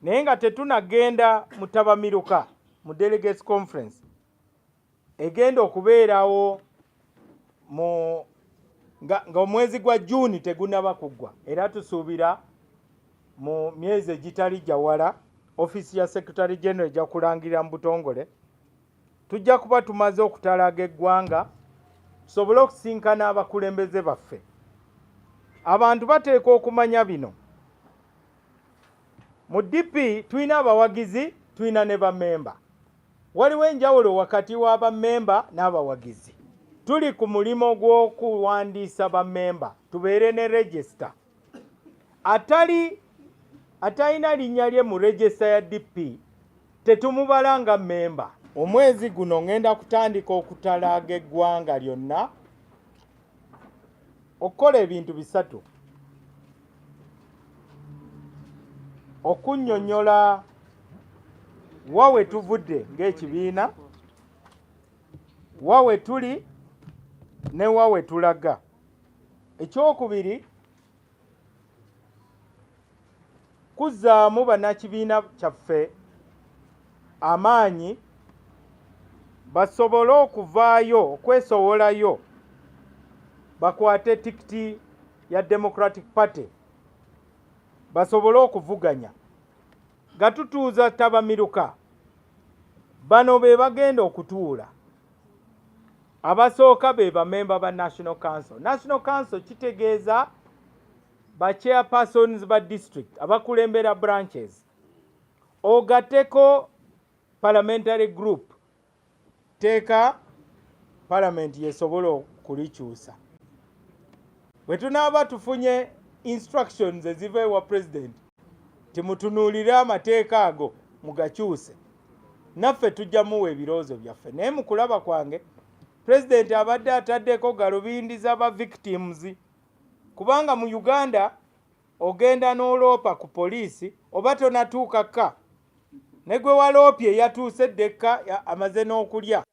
naye nga tetunagenda mu Tabamiruka mu Delegates Conference egenda okubeerawo nga omwezi gwa June tegunaba kuggwa, era tusuubira mu myezi egitali gyawala office ya Secretary General ejja kulangirira mu butongole, tujja kuba tumaze okutalaga eggwanga tusobole okusinkana abakulembeze baffe. Abantu bateekwa okumanya bino. Mu DP tulina abawagizi, tulina ne bammemba. Waliwo enjawulo wakati wa bammemba n'abawagizi. Tuli ku mulimo gw'okuwandiisa bammemba, tubeere ne register. Atalina linnya lye mu register ya DP tetumubala nga mmemba. Omwezi guno ngenda kutandika okutalaaga eggwanga lyonna okukola ebintu bisatu: okunnyonnyola wawe tuvudde ng'ekibiina, wawe tuli ne wawe tulaga. Ekyokubiri, kuzzaamu bannakibiina kyaffe amaanyi basobole okuvaayo okwesowolayo bakwate tikiti ya Democratic Party basobole okuvuganya. Gatutuuza Tabamiruka, bano be bagenda okutuula. Abasooka be bamemba ba National Council. National Council kitegeeza ba chairpersons ba district abakulembera branches. Ogateko parliamentary group, teeka parliament yesobola okulikyusa. Bwe tunaaba tufunye instructions eziva ewa president timutunuulire amateeka ago mugakyuse, naffe tujja muwa ebirowoozo byaffe. Naye mu kulaba kwange president abadde ataddeko galubindi z'aba victims, kubanga mu Uganda ogenda n'oloopa ku poliisi oba tonatuukaka, ne gwe waloopye yatuuse ddekka amaze n'okulya.